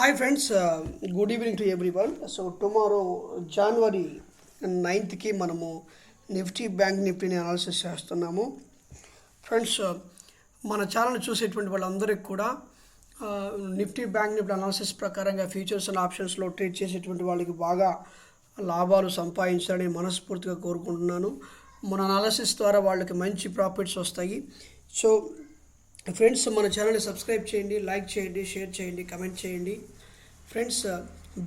Hi friends, good evening to everyone. So tomorrow January 9th మనము Nifty bank నిఫ్టీని analysis చేస్తున్నాము. Friends, మన channel చూసేటువంటి వాళ్ళందరికీ కూడా నిఫ్టీ బ్యాంక్ నిఫ్టీ అనాలిసిస్ ప్రకారంగా ఫ్యూచర్స్ అండ్ ఆప్షన్స్లో ట్రేడ్ చేసేటువంటి వాళ్ళకి బాగా లాభాలు సంపాదించాలని మనస్ఫూర్తిగా కోరుకుంటున్నాను. మన అనాలిసిస్ ద్వారా వాళ్ళకి మంచి ప్రాఫిట్స్ వస్తాయి. సో ఫ్రెండ్స్, మన ఛానల్ని సబ్స్క్రైబ్ చేయండి, లైక్ చేయండి, షేర్ చేయండి, కమెంట్ చేయండి. ఫ్రెండ్స్,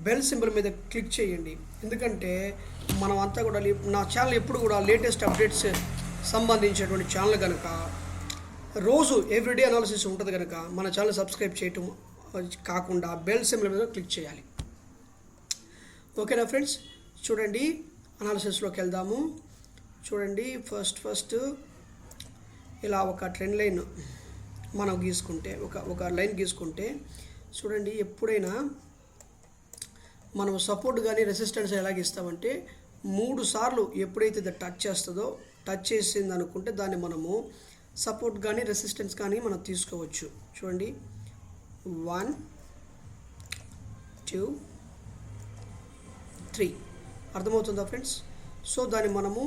బెల్ సింబల్ మీద క్లిక్ చేయండి. ఎందుకంటే మనం అంతా కూడా నా ఛానల్ ఎప్పుడు కూడా లేటెస్ట్ అప్డేట్స్ సంబంధించినటువంటి ఛానల్ కనుక రోజు ఎవ్రీడే అనాలిసిస్ ఉంటుంది కనుక మన ఛానల్ సబ్స్క్రైబ్ చేయటం కాకుండా బెల్ సింబల్ మీద క్లిక్ చేయాలి. ఓకేనా ఫ్రెండ్స్? చూడండి, అనాలిసిస్లోకి వెళ్దాము. చూడండి, ఫస్ట్ ఇలా ఒక ట్రెండ్ లైన్ మనం గీసుకుంటే ఒక లైన్ గీసుకుంటే చూడండి, ఎప్పుడైనా మనం సపోర్ట్ కానీ రెసిస్టెన్స్ ఎలాగ ఇస్తామంటే 3 సార్లు ఎప్పుడైతే ఇది టచ్ చేసింది అనుకుంటే దాన్ని మనము సపోర్ట్ కానీ రెసిస్టెన్స్ కానీ మనం తీసుకోవచ్చు. చూడండి, 1 2 3 అర్థమవుతుందా ఫ్రెండ్స్? సో దాన్ని మనము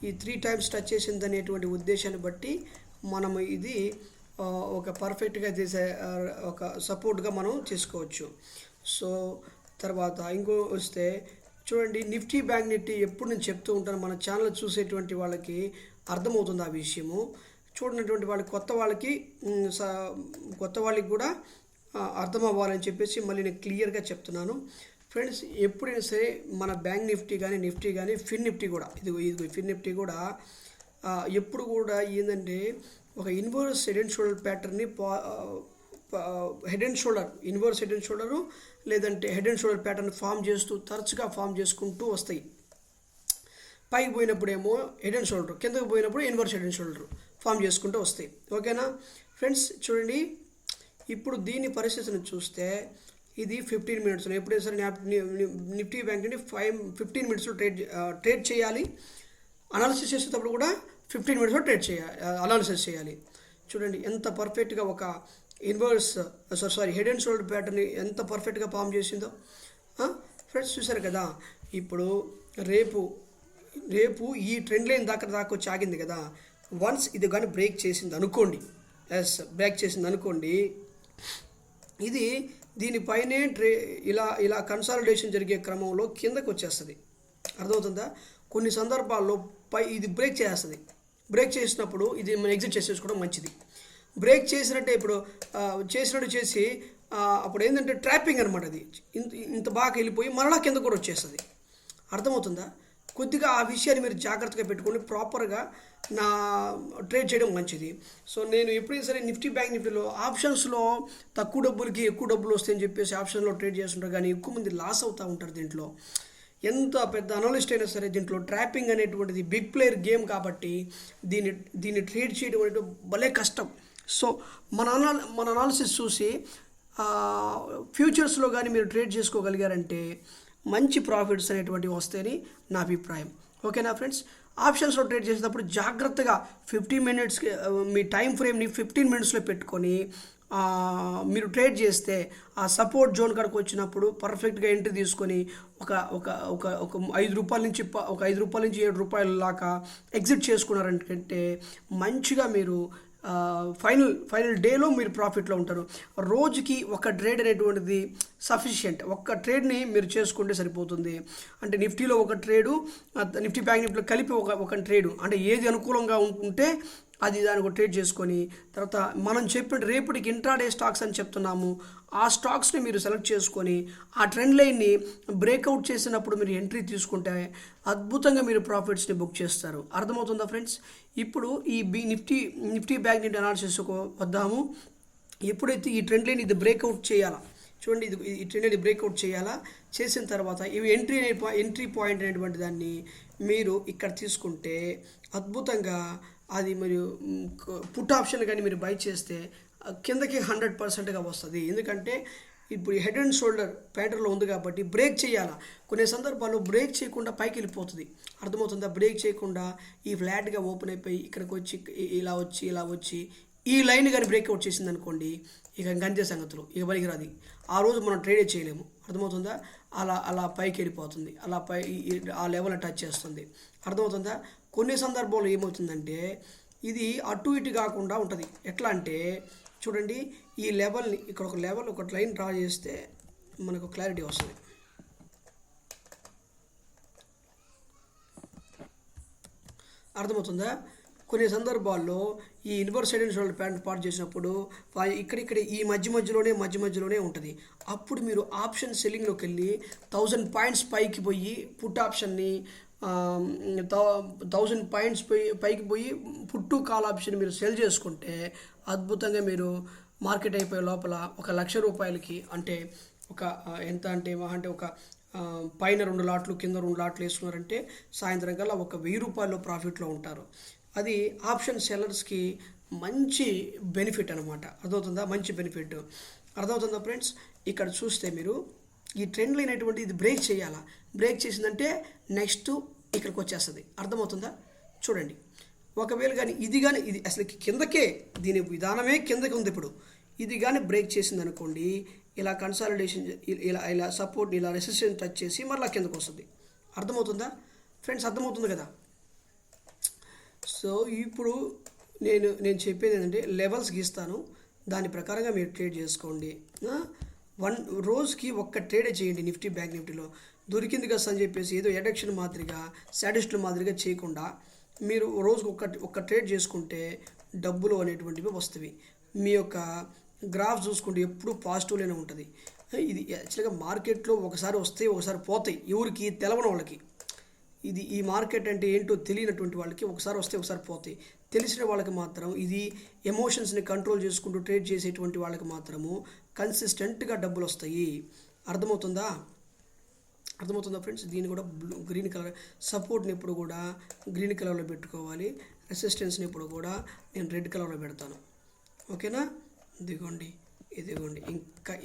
ఈ 3 టైమ్స్ టచ్ చేసింది అనేటువంటి ఉద్దేశాన్ని బట్టి మనము ఇది ఒక పర్ఫెక్ట్గా చేసే ఒక సపోర్ట్గా మనం చేసుకోవచ్చు. సో తర్వాత ఇంకో వస్తే చూడండి, నిఫ్టీ బ్యాంక్ నిఫ్టీ ఎప్పుడు నేను చెప్తూ ఉంటాను, మన ఛానల్ చూసేటువంటి వాళ్ళకి అర్థమవుతుంది ఆ విషయము. చూడనటువంటి వాళ్ళకి కొత్త వాళ్ళకి కూడా అర్థం అవ్వాలని చెప్పేసి మళ్ళీ నేను క్లియర్గా చెప్తున్నాను. ఫ్రెండ్స్, ఎప్పుడైనా సరే మన బ్యాంక్ నిఫ్టీ కానీ ఫిన్ నిఫ్టీ కూడా ఇది ఫిన్ నిఫ్టీ కూడా ఎప్పుడు కూడా ఏంటంటే ఒక ఇన్వర్స్ హెడ్ అండ్ షోల్డర్ ప్యాటర్న్ని ఇన్వర్స్ హెడ్ అండ్ షోల్డరు లేదంటే హెడ్ అండ్ షోల్డర్ ప్యాటర్న్ తరచుగా ఫామ్ చేసుకుంటూ వస్తాయి. పైకి పోయినప్పుడేమో హెడ్ అండ్ షోల్డర్, కిందకి పోయినప్పుడు inverse head and shoulder form చేసుకుంటూ వస్తాయి. ఓకేనా ఫ్రెండ్స్? చూడండి, ఇప్పుడు దీని పరిస్థితిని చూస్తే ఇది 15 మినిట్స్లో ఎప్పుడైనా సరే నిఫ్టీ బ్యాంక్ నుండి 15 మినిట్స్లో ట్రేడ్ చేయాలి. అనాలిసిస్ చేసేటప్పుడు కూడా 15 మినిట్స్లో అనాలిసిస్ చేయాలి. చూడండి ఎంత పర్ఫెక్ట్గా ఒక హెడ్ అండ్ షోల్డర్ ప్యాటర్ని ఎంత పర్ఫెక్ట్గా ఫామ్ చేసిందో ఫ్రెండ్స్, చూసారు కదా. ఇప్పుడు రేపు ఈ ట్రెండ్ లైన్ దాకా వచ్చి ఆగింది కదా. వన్స్ ఇది కానీ బ్రేక్ చేసింది అనుకోండి, ఇది దీనిపైనే ఇలా కన్సాలిడేషన్ జరిగే క్రమంలో కిందకు వచ్చేస్తుంది. అర్థమవుతుందా? కొన్ని సందర్భాల్లో ఇది బ్రేక్ చేస్తుంది. బ్రేక్ చేసినప్పుడు ఇది మనం ఎగ్జిట్ చేసేసుకోవడం మంచిది. బ్రేక్ చేసినట్టే ఇప్పుడు చేసి అప్పుడు ఏంటంటే ట్రాపింగ్ అనమాట. అది ఇంత బాగా వెళ్ళిపోయి మరలా కింద కూడా వచ్చేస్తుంది. అర్థమవుతుందా? కొద్దిగా ఆ విషయాన్ని మీరు జాగ్రత్తగా పెట్టుకొని ప్రాపర్గా ట్రేడ్ చేయడం మంచిది. సో నేను ఎప్పుడైనా సరే నిఫ్టీ బ్యాంక్ నిఫ్టీలో ఆప్షన్స్లో తక్కువ డబ్బులకి ఎక్కువ డబ్బులు వస్తాయని చెప్పేసి ఆప్షన్లో ట్రేడ్ చేస్తుంటారు, కానీ ఎక్కువ మంది లాస్ అవుతూ ఉంటారు. దీంట్లో ఎంత పెద్ద అనలిస్ట్ అయినా సరే దీంట్లో ట్రాపింగ్ అనేటువంటిది బిగ్ ప్లేయర్ గేమ్ కాబట్టి దీన్ని ట్రేడ్ చేయడం అనేది భలే కష్టం. సో మన అనాలిసిస్ చూసి ఫ్యూచర్స్లో కానీ మీరు ట్రేడ్ చేసుకోగలిగారంటే మంచి ప్రాఫిట్స్ అనేటువంటివి వస్తాయని నా అభిప్రాయం. ఓకేనా ఫ్రెండ్స్? ఆప్షన్స్లో ట్రేడ్ చేసేటప్పుడు జాగ్రత్తగా 15 మినిట్స్కి మీ టైం ఫ్రేమ్ని 15 మినిట్స్లో పెట్టుకొని మీరు ట్రేడ్ చేస్తే ఆ సపోర్ట్ జోన్ కాడికి వచ్చినప్పుడు పర్ఫెక్ట్గా ఎంట్రీ తీసుకొని ఒక 5 రూపాయల నుంచి 7 రూపాయల దాకా ఎగ్జిట్ చేసుకున్నారంటే మంచిగా మీరు ఫైనల్ డేలో మీరు ప్రాఫిట్లో ఉంటారు. రోజుకి ఒక ట్రేడ్ అనేటువంటిది సఫిషియెంట్. ఒక్క ట్రేడ్ని మీరు చేసుకుంటే సరిపోతుంది. అంటే నిఫ్టీలో ఒక ట్రేడు, నిఫ్టీ బ్యాంక్ నిఫ్టీలో కలిపి ఒక ట్రేడు, అంటే ఏది అనుకూలంగా ఉంటే అది దానికి ట్రేడ్ చేసుకొని తర్వాత మనం చెప్పిన రేపటికి ఇంట్రాడే స్టాక్స్ అని చెప్తున్నాము, ఆ స్టాక్స్ని మీరు సెలెక్ట్ చేసుకొని ఆ ట్రెండ్ లైన్ని బ్రేక్అవుట్ చేసినప్పుడు మీరు ఎంట్రీ తీసుకుంటే అద్భుతంగా మీరు ప్రాఫిట్స్ని బుక్ చేస్తారు. అర్థమవుతుందా ఫ్రెండ్స్? ఇప్పుడు ఈ నిఫ్టీ బ్యాంక్ నిఫ్టీ అనాలిసిస్ వద్దాము. ఎప్పుడైతే ఈ ట్రెండ్ లైన్ ఇది బ్రేక్అవుట్ చేయాలా, చూడండి, ఈ ట్రెండ్ లైన్ బ్రేక్అవుట్ చేయాలా, చేసిన తర్వాత ఇవి ఎంట్రీ పాయింట్ అనేటువంటి దాన్ని మీరు ఇక్కడ తీసుకుంటే అద్భుతంగా అది మరియు పుట్ ఆప్షన్ కానీ మీరు బై చేస్తే కిందకి 100%గా వస్తుంది. ఎందుకంటే ఇప్పుడు హెడ్ అండ్ షోల్డర్ ప్యాటర్న్లో ఉంది కాబట్టి బ్రేక్ చేయాలా. కొన్ని సందర్భాల్లో బ్రేక్ చేయకుండా పైకి వెళ్ళిపోతుంది. అర్థమవుతుందా? బ్రేక్ చేయకుండా ఈ ఫ్లాట్గా ఓపెన్ అయిపోయి ఇక్కడికి వచ్చి ఇలా వచ్చి ఈ లైన్ కానీ బ్రేక్అవుట్ చేసింది అనుకోండి, ఇక ఇంకంతే సంగతులు, ఇక పనికిరాది. ఆ రోజు మనం ట్రేడే చేయలేము. అర్థమవుతుందా? అలా అలా పైకి వెళ్ళిపోతుంది, అలా ఆ లెవెల్ని టచ్ చేస్తుంది. అర్థమవుతుందా? కొన్ని సందర్భాల్లో ఏమవుతుందంటే ఇది అటు ఇటు కాకుండా ఉంటుంది. ఎట్లా అంటే చూడండి, ఈ లెవెల్ని ఇక్కడ ఒక లైన్ డ్రా చేస్తే మనకు క్లారిటీ వస్తుంది. అర్థమవుతుందా? కొన్ని సందర్భాల్లో ఈ inverse side and shoulder pant part చేసినప్పుడు ఇక్కడ ఈ మధ్యలోనే ఉంటుంది. అప్పుడు మీరు ఆప్షన్ సెల్లింగ్లోకి వెళ్ళి 1000 పాయింట్స్ పైకి పోయి పుట్ ఆప్షన్ని 1000 పాయింట్స్ పైకి పోయి పుట్టు కాల్ ఆప్షన్ మీరు సెల్ చేసుకుంటే అద్భుతంగా మీరు మార్కెట్ అయిపోయే లోపల 1,00,000 రూపాయలకి, అంటే ఎంత అంటే ఒక పైన 2 లాట్లు కింద 2 లాట్లు వేసుకున్నారంటే సాయంత్రం కల్లా 1,000 రూపాయలు ప్రాఫిట్లో ఉంటారు. అది ఆప్షన్ సెల్లర్స్కి మంచి బెనిఫిట్ అనమాట. అర్థమవుతుందా? మంచి బెనిఫిట్. అర్థమవుతుందా ఫ్రెండ్స్? ఇక్కడ చూస్తే మీరు ఈ ట్రెండ్ లైన్ అనేటువంటి ఇది బ్రేక్ చేయాలా. బ్రేక్ చేసిందంటే నెక్స్ట్ ఇక్కడికి వచ్చేస్తుంది. అర్థమవుతుందా? చూడండి, ఒకవేళ కానీ ఇది అసలు కిందకే, దీని విధానమే కిందకి ఉంది. ఇప్పుడు ఇది కానీ బ్రేక్ చేసింది అనుకోండి, ఇలా కన్సాలిడేషన్, ఇలా సపోర్ట్, ఇలా రెసిస్టెన్స్ టచ్ చేసి మళ్ళీ కిందకు వస్తుంది. అర్థమవుతుందా ఫ్రెండ్స్? అర్థమవుతుంది కదా? సో ఇప్పుడు నేను చెప్పేది ఏంటంటే లెవెల్స్ గీస్తాను, దాని ప్రకారంగా మీరు ట్రేడ్ చేసుకోండి. రోజుకి ఒక్క ట్రేడే చేయండి. నిఫ్టీ బ్యాంక్ నిఫ్టీలో దొరికింది కదా అని చెప్పేసి ఏదో ఎడక్షన్ మాదిరిగా సాడిస్టుల మాదిరిగా చేయకుండా మీరు రోజుకు ఒక్క ట్రేడ్ చేసుకుంటే డబ్బులు అనేటువంటివి వస్తాయి. మీ యొక్క గ్రాఫ్ చూసుకుంటే ఎప్పుడు పాజిటివ్లోనే ఉంటుంది. ఇది యాక్చువల్గా మార్కెట్లో ఒకసారి వస్తాయి, ఒకసారి పోతాయి. ఎవరికి తెలవని వాళ్ళకి, ఈ మార్కెట్ అంటే ఏంటో తెలియనటువంటి వాళ్ళకి ఒకసారి వస్తే ఒకసారి పోతాయి. తెలిసిన వాళ్ళకి మాత్రం, ఇది ఎమోషన్స్ని కంట్రోల్ చేసుకుంటూ ట్రేడ్ చేసేటువంటి వాళ్ళకి మాత్రము కన్సిస్టెంట్గా డబ్బులు వస్తాయి. అర్థమవుతుందా ఫ్రెండ్స్? దీన్ని కూడా గ్రీన్ కలర్ సపోర్ట్ని ఎప్పుడు కూడా గ్రీన్ కలర్లో పెట్టుకోవాలి. రెసిస్టెన్స్ని ఇప్పుడు కూడా నేను రెడ్ కలర్లో పెడతాను. ఓకేనా? ఇదిగోండి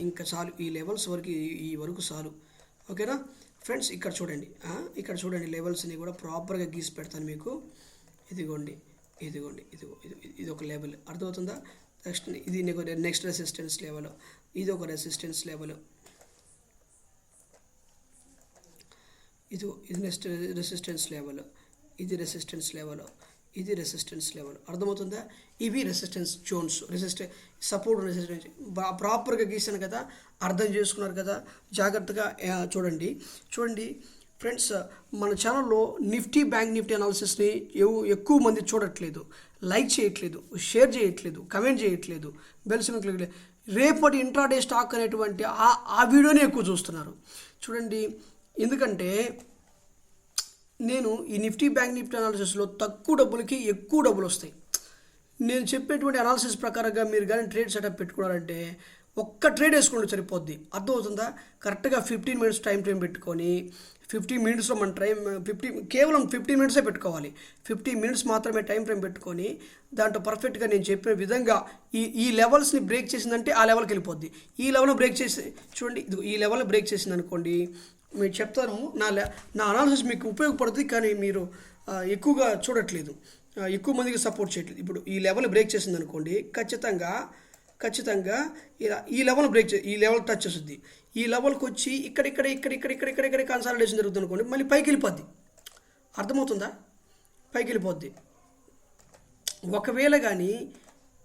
ఇంకా చాలు, ఈ లెవెల్స్ వరకు ఈ వరకు చాలు. ఓకేనా ఫ్రెండ్స్? ఇక్కడ చూడండి లెవెల్స్ని కూడా ప్రాపర్గా గీసి పెడతాను మీకు. ఇదిగోండి ఇది ఒక లెవెల్. అర్థమవుతుందా? ఇది నెక్స్ట్ రెసిస్టెన్స్ లెవెల్, ఇది ఒక రెసిస్టెన్స్ లెవెల్, ఇది నెక్స్ట్ రెసిస్టెన్స్ లెవెల్, ఇది రెసిస్టెన్స్ లెవెల్. అర్థమవుతుందా? ఇవి రెసిస్టెన్స్ జోన్స్, సపోర్ట్ రెసిస్టెన్స్ ప్రాపర్గా గీసాను కదా, అర్థం చేసుకున్నారు కదా. జాగ్రత్తగా చూడండి ఫ్రెండ్స్. మన ఛానల్లో బ్యాంక్ నిఫ్టీ అనాలిసిస్ని ఎక్కువ మంది చూడట్లేదు, లైక్ చేయట్లేదు, షేర్ చేయట్లేదు, కమెంట్ చేయట్లేదు, బెల్ సింబల్ క్లిక్. రేపటి ఇంట్రాడే స్టాక్ అనేటువంటి ఆ వీడియోనే ఎక్కువ చూస్తున్నారు. చూడండి, ఎందుకంటే నేను ఈ బ్యాంక్ నిఫ్టీ అనాలిసిస్లో తక్కువ డబ్బులకి ఎక్కువ డబ్బులు వస్తాయి. నేను చెప్పేటువంటి అనాలిసిస్ ప్రకారంగా మీరు కానీ ట్రేడ్ సెటప్ పెట్టుకున్నారంటే ఒక్క ట్రేడ్ వేసుకోండి సరిపోద్ది. అర్థమవుతుందా? కరెక్ట్గా 15 మినిట్స్ టైం ఫ్రేమ్ పెట్టుకొని 15 మినిట్స్లో మన కేవలం 15 మినిట్సే పెట్టుకోవాలి. 15 మినిట్స్ మాత్రమే టైం ఫ్రేమ్ పెట్టుకొని దాంట్లో పర్ఫెక్ట్గా నేను చెప్పిన విధంగా ఈ లెవెల్స్ని బ్రేక్ చేసిందంటే ఆ లెవెల్కి వెళ్ళిపోద్ది. ఈ లెవెల్ని బ్రేక్ చేసి చూడండి, ఈ లెవెల్ని బ్రేక్ చేసింది అనుకోండి, మీరు చెప్తాను, నా అనాలిసిస్ మీకు ఉపయోగపడుతుంది, కానీ మీరు ఎక్కువగా చూడట్లేదు, ఎక్కువ మందికి సపోర్ట్ చేయట్లేదు. ఇప్పుడు ఈ లెవెల్ బ్రేక్ చేసింది అనుకోండి, ఖచ్చితంగా ఇలా ఈ లెవెల్ ఈ లెవెల్ టచ్ చేస్తుంది. ఈ లెవెల్కి వచ్చి ఇక్కడ కన్సాలిడేషన్ జరుగుతుంది అనుకోండి, మళ్ళీ పైకి వెళ్ళిపోద్ది. అర్థమవుతుందా? పైకి వెళ్ళిపోద్ది. ఒకవేళ కానీ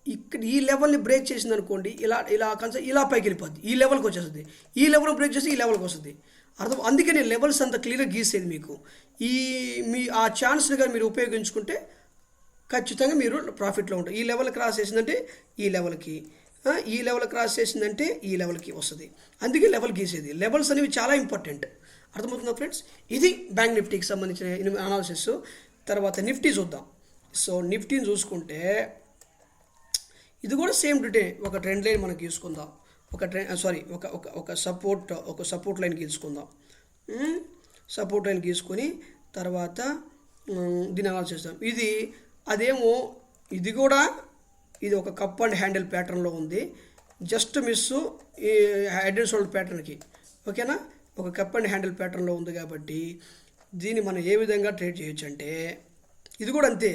ఇక్కడ ఈ లెవెల్ని బ్రేక్ చేసింది అనుకోండి, ఇలా పైకి వెళ్ళిపోద్ది, ఈ లెవెల్కి వచ్చేస్తుంది. ఈ లెవెల్ బ్రేక్ చేసి ఈ లెవెల్కి వస్తుంది. అందుకే నేను లెవెల్స్ అంత క్లియర్గా గీసేది మీకు. ఆ ఛాన్స్ని కానీ మీరు ఉపయోగించుకుంటే ఖచ్చితంగా మీరు ప్రాఫిట్లో ఉంటారు. ఈ లెవెల్ క్రాస్ చేసిందంటే ఈ లెవెల్కి, ఈ లెవెల్ క్రాస్ చేసిందంటే ఈ లెవెల్కి వస్తుంది. అందుకే లెవెల్ గీసేది. లెవెల్స్ అనేవి చాలా ఇంపార్టెంట్. అర్థమవుతుందా ఫ్రెండ్స్? ఇది బ్యాంక్ నిఫ్టీకి సంబంధించిన అనాలిసిస్. తర్వాత నిఫ్టీ చూద్దాం. సో నిఫ్టీని చూసుకుంటే ఇది కూడా సేమ్ టుడే ఒక ట్రెండ్ లైన్ మనం తీసుకుందాం. ఒక సపోర్ట్ లైన్ గీసుకుందాం. సపోర్ట్ లైన్ గీసుకొని తర్వాత దీన్ని అనాలిసిస్ చేస్తాం. ఇది ఒక కప్ అండ్ హ్యాండిల్ ప్యాటర్న్లో ఉంది. జస్ట్ మిస్ ఈ హెడ్ అండ్ షోల్డర్ ప్యాటర్న్కి. ఓకేనా? ఒక కప్ అండ్ హ్యాండిల్ ప్యాటర్న్లో ఉంది కాబట్టి దీన్ని మనం ఏ విధంగా ట్రేడ్ చేయొచ్చు అంటే, ఇది కూడా అంతే.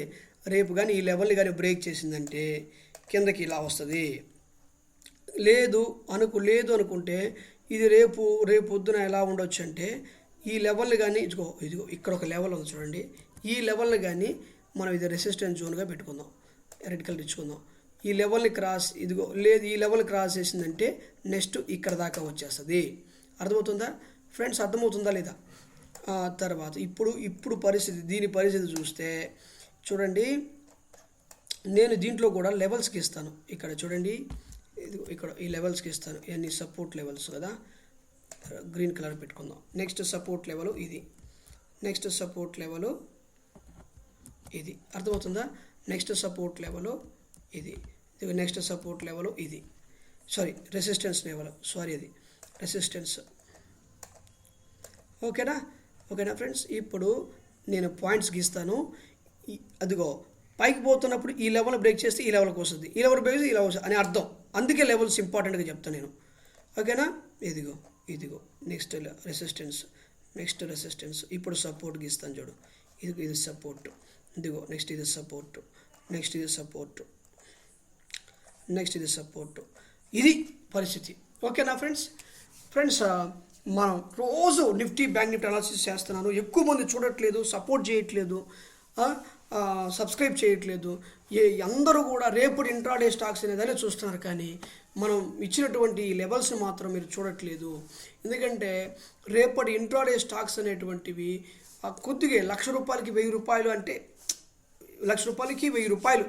రేపు కానీ ఈ లెవెల్ని కానీ బ్రేక్ చేసిందంటే కిందకి ఇలా వస్తుంది. లేదు అనుకుంటే ఇది రేపు పొద్దున ఎలా ఉండొచ్చు అంటే ఈ లెవెల్ని కానీ ఇదిగో ఇక్కడ ఒక లెవెల్ ఉంది చూడండి, ఈ లెవెల్ని కానీ మనం ఇది రెసిస్టెన్స్ జోన్గా పెట్టుకుందాం, రెడ్ కలర్ ఇచ్చుకుందాం. ఈ లెవెల్ని క్రాస్ ఈ లెవెల్ క్రాస్ చేసిందంటే నెక్స్ట్ ఇక్కడ దాకా వచ్చేస్తుంది. అర్థమవుతుందా ఫ్రెండ్స్? అర్థమవుతుందా లేదా? తర్వాత ఇప్పుడు దీని పరిస్థితి చూస్తే చూడండి, నేను దీంట్లో కూడా లెవెల్స్కి ఇస్తాను. ఇక్కడ చూడండి, ఇక్కడ ఈ లెవెల్స్కి ఇస్తాను. ఇవన్నీ సపోర్ట్ లెవెల్స్ కదా, గ్రీన్ కలర్ పెట్టుకుందాం. నెక్స్ట్ సపోర్ట్ లెవెల్ ఇది, నెక్స్ట్ సపోర్ట్ లెవెల్ ఇది. అర్థమవుతుందా? నెక్స్ట్ సపోర్ట్ లెవెల్ ఇది, నెక్స్ట్ సపోర్ట్ లెవెల్ ఇది, రెసిస్టెన్స్ లెవెల్, ఇది రెసిస్టెన్స్. ఓకేనా ఫ్రెండ్స్? ఇప్పుడు నేను పాయింట్స్ గీస్తాను. అదిగో పైకి పోతున్నప్పుడు ఈ లెవెల్ బ్రేక్ చేస్తే ఈ లెవెల్కి వస్తుంది, ఈ లెవెల్ బ్రేక్ చేస్తే ఈ లెవెల్ అని అర్థం. అందుకే లెవెల్స్ ఇంపార్టెంట్గా చెప్తాను నేను. ఓకేనా? ఇదిగో నెక్స్ట్ రెసిస్టెన్స్, నెక్స్ట్ రెసిస్టెన్స్. ఇప్పుడు సపోర్ట్ గీస్తాను చూడు, ఇది సపోర్ట్, నెక్స్ట్ ఇది సపోర్ట్, నెక్స్ట్ ఇది సపోర్ట్, నెక్స్ట్ ఇది సపోర్ట్. ఇది పరిస్థితి. ఓకేనా ఫ్రెండ్స్? మనం రోజు నిఫ్టీ బ్యాంక్ నిఫ్టీ అనాలిసిస్ చేస్తున్నాను. ఎక్కువ మంది చూడట్లేదు, సపోర్ట్ చేయట్లేదు, సబ్స్క్రైబ్ చేయట్లేదు. అందరూ కూడా రేపటి ఇంట్రాడే స్టాక్స్ అనేదాన్ని చూస్తున్నారు, కానీ మనం ఇచ్చినటువంటి ఈ లెవెల్స్ని మాత్రం మీరు చూడట్లేదు. ఎందుకంటే రేపటి ఇంట్రాడే స్టాక్స్ అనేటువంటివి కొద్దిగా ₹1,00,000కి ₹1,000 అంటే ₹1,00,000కి ₹1,000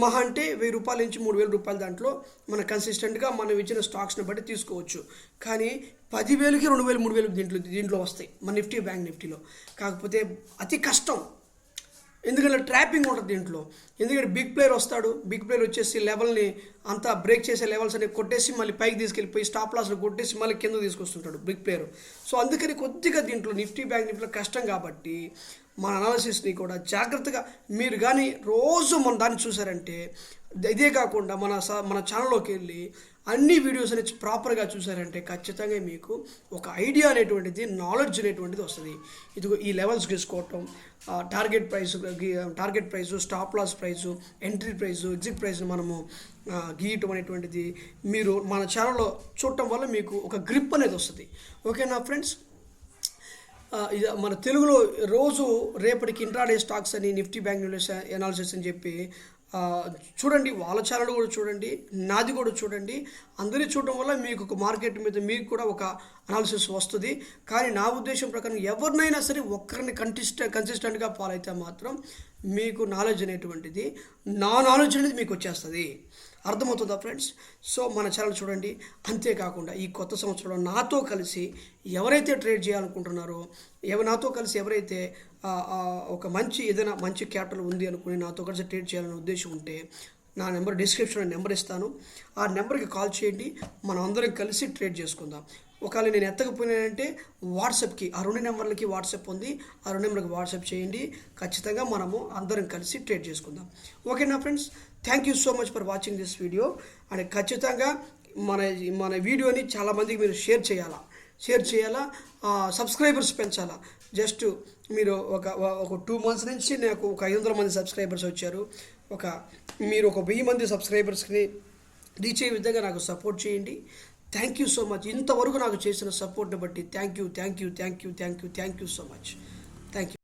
మహా అంటే ₹1,000 నుంచి ₹3,000 దాంట్లో మనం కన్సిస్టెంట్గా మనం ఇచ్చిన స్టాక్స్ని బట్టి తీసుకోవచ్చు. కానీ 10,000కి 2,000 3,000 దీంట్లో వస్తాయి మన నిఫ్టీ బ్యాంక్ నిఫ్టీలో. కాకపోతే అతి కష్టం, ఎందుకంటే ట్రాపింగ్ ఉంటుంది దీంట్లో. ఎందుకంటే బిగ్ ప్లేయర్ వస్తాడు, బిగ్ ప్లేయర్ వచ్చేసి లెవెల్ని అంతా బ్రేక్ చేసే లెవెల్స్ అనేవి కొట్టేసి మళ్ళీ పైకి తీసుకెళ్ళిపోయి స్టాప్ లాస్లో కొట్టేసి మళ్ళీ కింద తీసుకొస్తుంటాడు బిగ్ ప్లేయర్. సో అందుకని కొద్దిగా దీంట్లో నిఫ్టీ బ్యాంక్ నిఫ్టీలో కష్టం కాబట్టి మన అనాలిసిస్ని కూడా జాగ్రత్తగా మీరు కానీ రోజు మన దాన్ని చూసారంటే, ఇదే కాకుండా మన ఛానల్లోకి వెళ్ళి అన్ని వీడియోస్ అనేది ప్రాపర్గా చూసారంటే ఖచ్చితంగా మీకు ఒక ఐడియా అనేటువంటిది, నాలెడ్జ్ అనేటువంటిది వస్తుంది. ఇదిగో ఈ లెవెల్స్ తీసుకోవటం, target price, stop loss price, entry price, exit ప్రైస్ని మనము గీయటం అనేటువంటిది మీరు మన ఛానల్లో చూడటం వల్ల మీకు ఒక గ్రిప్ అనేది వస్తుంది. ఓకేనా ఫ్రెండ్స్? ఇది మన తెలుగులో రోజు రేపటికి ఇంట్రాడే స్టాక్స్ అని, నిఫ్టీ బ్యాంక్ అనాలిసిస్ అని చెప్పి చూడండి. వాళ్ళ ఛానల్ కూడా చూడండి, నాది కూడా చూడండి. అందరి చూడడం వల్ల మీకు ఒక మార్కెట్ మీద మీకు కూడా ఒక అనాలిసిస్ వస్తుంది. కానీ నా ఉద్దేశం ప్రకారం ఎవరినైనా సరే ఒక్కరిని కన్సిస్టెంట్గా ఫాలో అయితే మాత్రం మీకు నాలెడ్జ్ అనేటువంటిది, నా నాలెడ్జ్ అనేది మీకు వచ్చేస్తుంది. అర్థమవుతుందా ఫ్రెండ్స్? సో మన ఛానల్ చూడండి. అంతేకాకుండా ఈ కొత్త సంవత్సరంలో నాతో కలిసి ఎవరైతే ట్రేడ్ చేయాలనుకుంటున్నారో, నాతో కలిసి ఎవరైతే ఒక ఏదైనా మంచి క్యాపిటల్ ఉంది అనుకుని నాతో కలిసి ట్రేడ్ చేయాలనే ఉద్దేశం ఉంటే నా నెంబర్ డిస్క్రిప్షన్లో నెంబర్ ఇస్తాను. ఆ నెంబర్కి కాల్ చేయండి, మనం అందరం కలిసి ట్రేడ్ చేసుకుందాం. ఒకవేళ నేను ఎత్తకపోయినానంటే వాట్సాప్కి, ఆ 2 నెంబర్లకి వాట్సాప్ ఉంది, ఆ 2 నెంబర్కి వాట్సాప్ చేయండి. ఖచ్చితంగా మనము అందరం కలిసి ట్రేడ్ చేసుకుందాం. ఓకేనా friends? Thank you so much for watching this video. And ఖచ్చితంగా మన వీడియోని చాలామందికి మీరు షేర్ చేయాలా, సబ్స్క్రైబర్స్ పెంచాలా. జస్ట్ మీరు ఒక 2 months నుంచి నాకు ఒక 500 మంది సబ్స్క్రైబర్స్ వచ్చారు. మీరు ఒక 1000 మంది సబ్స్క్రైబర్స్ని రీచ్ అయ్యే విధంగా నాకు సపోర్ట్ చేయండి. Thank you so much. ఇంతవరకు నాకు చేసిన సపోర్ట్ని బట్టి thank you so much. Thank you.